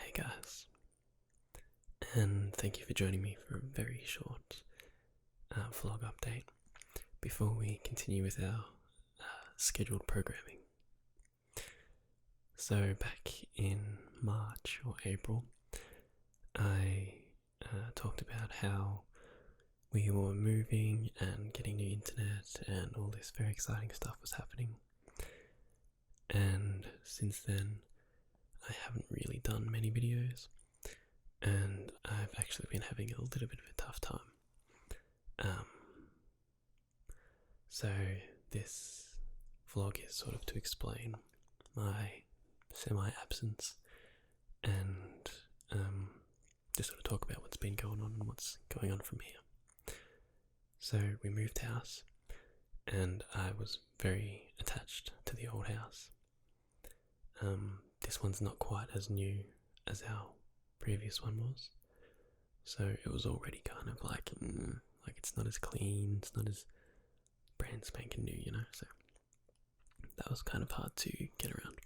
Hey guys, and thank you for joining me for a very short vlog update before we continue with our scheduled programming. So back in March or April, I talked about how we were moving and getting new internet and all this very exciting stuff was happening. And since then, I haven't really done many videos, and I've actually been having a little bit of a tough time. So this vlog is sort of to explain my semi-absence and just sort of talk about what's been going on and what's going on from here. So we moved house, and I was very attached to the old house. This one's not quite as new as our previous one was, so it was already kind of like it's not as clean, it's not as brand spanking new, so that was kind of hard to get around.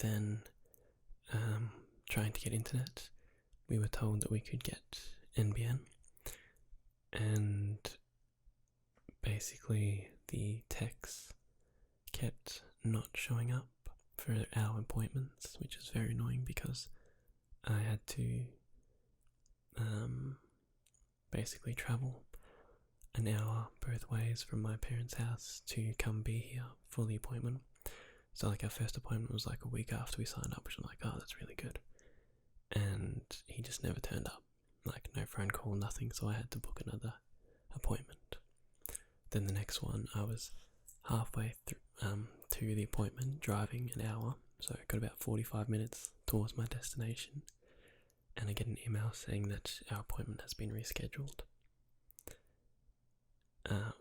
Then, trying to get internet, we were told that we could get NBN, and basically the techs kept not showing up for our appointments, which is very annoying because I had to basically travel an hour both ways from my parents' house to come be here for the appointment. So our first appointment was a week after we signed up, which I'm like, oh, that's really good. And he just never turned up, no phone call, nothing, so I had to book another appointment. Then the next one, I was halfway through to the appointment, driving an hour, so I got about 45 minutes towards my destination, and I get an email saying that our appointment has been rescheduled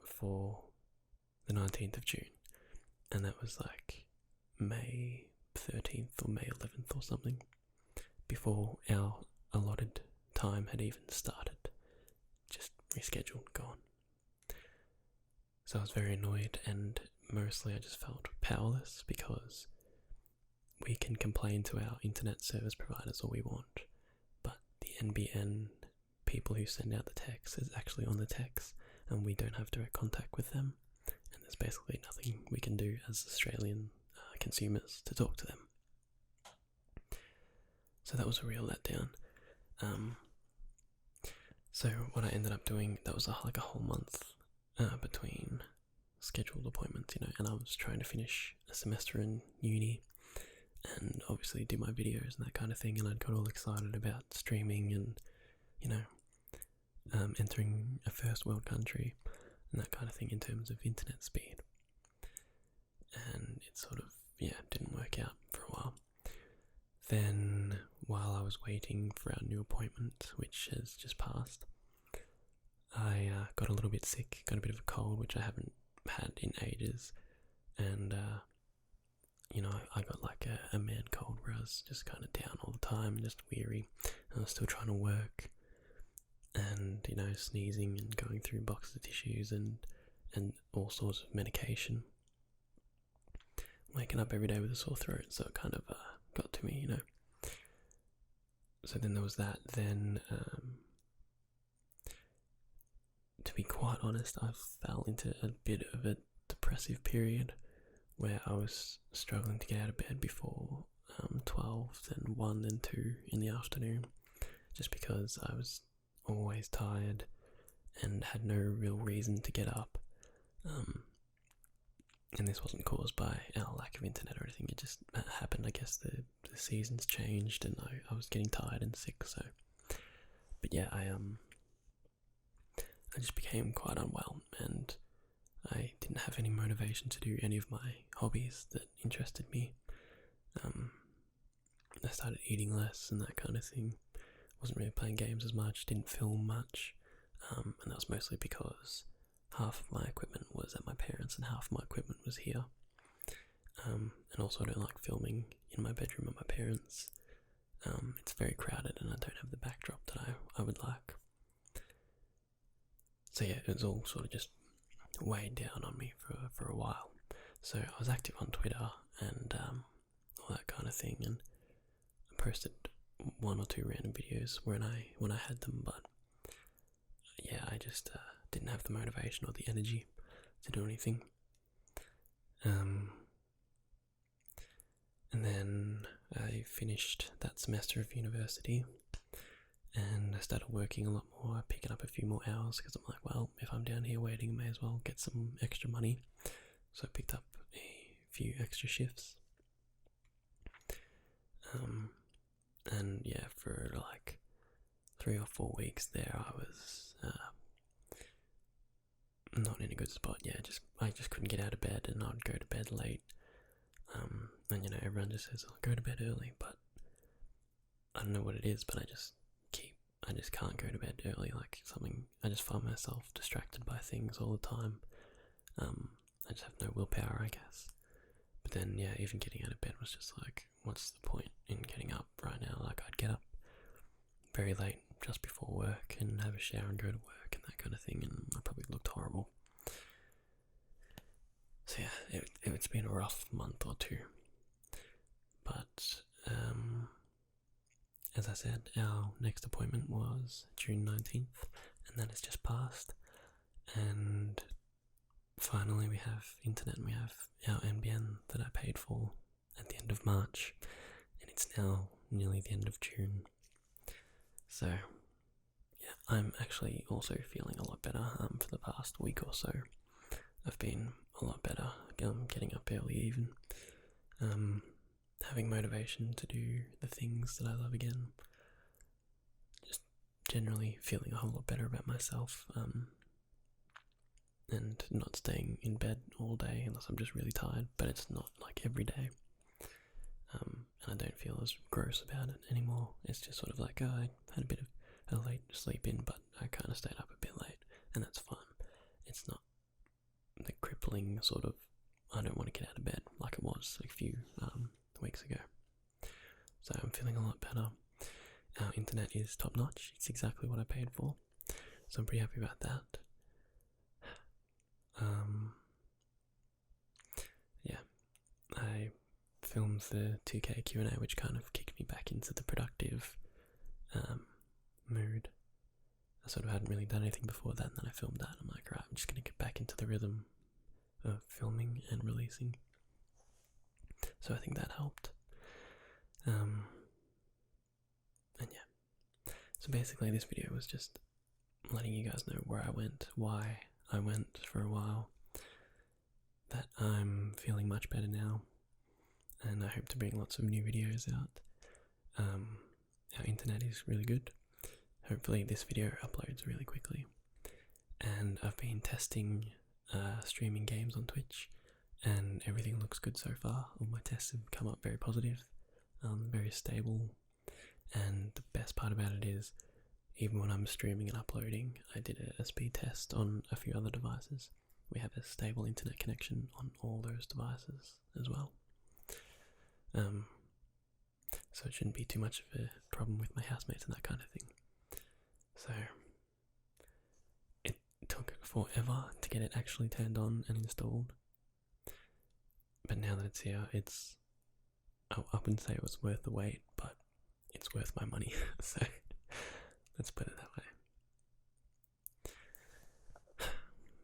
for the 19th of June, and that was May 13th or May 11th or something, before our allotted time had even started. Just rescheduled, gone. So I was very annoyed, and mostly I just felt powerless because we can complain to our internet service providers all we want, but the NBN people who send out the text is actually on the text, and we don't have direct contact with them, and there's basically nothing we can do as Australian consumers to talk to them. So that was a real letdown. So what I ended up doing, that was a whole month between scheduled appointments, and I was trying to finish a semester in uni and obviously do my videos and that kind of thing, and I'd got all excited about streaming and entering a first world country and that kind of thing in terms of internet speed, and it sort of didn't work out for a while. Then while I was waiting for our new appointment, which has just passed, I got a little bit sick, got a bit of a cold, which I haven't had in ages, and I got a man cold where I was just kind of down all the time and just weary, and I was still trying to work, and sneezing and going through boxes of tissues and all sorts of medication, waking up every day with a sore throat, so it kind of got to me, So then there was that. Then to be quite honest, I fell into a bit of a depressive period where I was struggling to get out of bed before 12, then 1, then 2 in the afternoon, just because I was always tired and had no real reason to get up. And this wasn't caused by our lack of internet or anything, it just happened. I guess the seasons changed and I was getting tired and sick, so. But yeah, I just became quite unwell, and I didn't have any motivation to do any of my hobbies that interested me. I started eating less and that kind of thing. Wasn't really playing games as much, didn't film much, and that was mostly because half of my equipment was at my parents' and half of my equipment was here. And also I don't like filming in my bedroom at my parents'. It's very crowded and I don't have the backdrop that I would like. So yeah, it was all sort of just weighed down on me for a while. So I was active on Twitter and all that kind of thing, and I posted one or two random videos when I had them, but yeah, I just didn't have the motivation or the energy to do anything. And then I finished that semester of university, and I started working a lot more, picking up a few more hours, because I'm like, well, if I'm down here waiting, I may as well get some extra money. So I picked up a few extra shifts. And yeah, for like 3 or 4 weeks there, I was not in a good spot. Yeah, I just couldn't get out of bed, and I'd go to bed late. And you know, everyone just says, "Oh, go to bed early," but I don't know what it is, but I just can't go to bed early. Like I just find myself distracted by things all the time. I just have no willpower, I guess. But then, yeah, even getting out of bed was just like, what's the point in getting up right now? Like, I'd get up very late just before work and have a shower and go to work and that kind of thing, and I probably looked horrible. So yeah, it's been a rough month or two. But as I said, our next appointment was June 19th, and that has just passed. And finally we have internet, and we have our NBN that I paid for at the end of March, and it's now nearly the end of June. So yeah, I'm actually also feeling a lot better. For the past week or so, I've been a lot better, getting up early even, having motivation to do the things that I love again, just generally feeling a whole lot better about myself, and not staying in bed all day unless I'm just really tired, but it's not like every day. And I don't feel as gross about it anymore. It's just sort of like, oh, I had a bit of a late sleep in, but I kind of stayed up a bit late, and that's fine. It's not the crippling sort of, I don't want to get out of bed like it was a few weeks ago. So I'm feeling a lot better. Our internet is top notch. It's exactly what I paid for, so I'm pretty happy about that. Yeah, I filmed the 2K Q&A, which kind of kicked me back into the productive mood. I sort of hadn't really done anything before that, and then I filmed that. I'm like, right, I'm just going to get back into the rhythm of filming and releasing. So I think that helped. And yeah, so basically this video was just letting you guys know where I went, why I went for a while, that I'm feeling much better now, and I hope to bring lots of new videos out. Our internet is really good. Hopefully this video uploads really quickly. And I've been testing streaming games on Twitch, and everything looks good so far. All my tests have come up very positive, very stable, and the best part about it is, even when I'm streaming and uploading, I did a speed test on a few other devices. We have a stable internet connection on all those devices as well. So it shouldn't be too much of a problem with my housemates and that kind of thing. So it took forever to get it actually turned on and installed. But now that it's here, I wouldn't say it was worth the wait, but it's worth my money. So let's put it that way.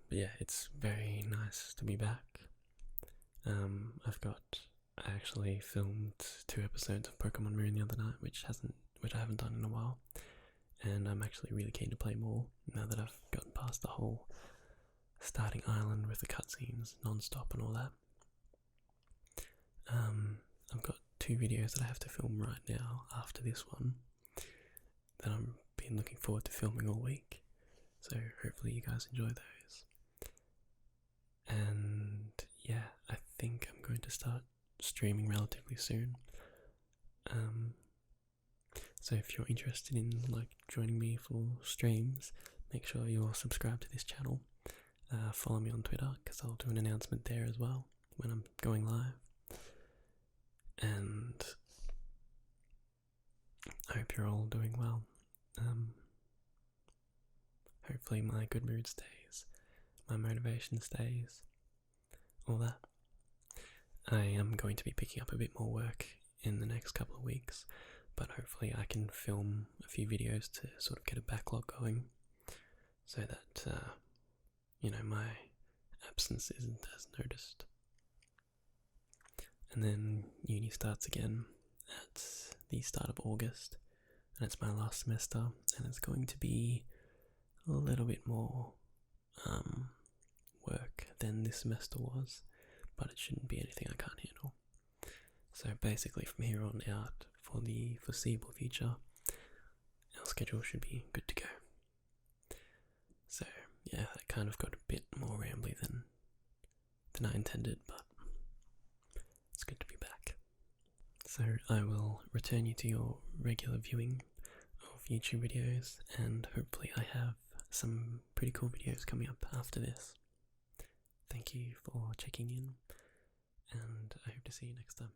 But yeah, it's very nice to be back. I actually filmed 2 episodes of Pokemon Moon the other night, which I haven't done in a while, and I'm actually really keen to play more now that I've gotten past the whole starting island with the cutscenes non-stop and all that. I've got 2 videos that I have to film right now after this one that I've been looking forward to filming all week, so hopefully you guys enjoy those. And yeah, I think I'm going to start streaming relatively soon. So if you're interested in joining me for streams, make sure you're subscribed to this channel. Follow me on Twitter, because I'll do an announcement there as well when I'm going live. And I hope you're all doing well. Hopefully my good mood stays, my motivation stays, all that. I am going to be picking up a bit more work in the next couple of weeks, but hopefully I can film a few videos to sort of get a backlog going, so that my absence isn't as noticed. And then uni starts again at the start of August, and it's my last semester, and it's going to be a little bit more work than this semester was, but it shouldn't be anything I can't handle. So basically from here on out, for the foreseeable future, our schedule should be good to go. So yeah, that kind of got a bit more rambly than I intended, but it's good to be back. So I will return you to your regular viewing of YouTube videos, and hopefully I have some pretty cool videos coming up after this. Thank you for checking in, and I hope to see you next time.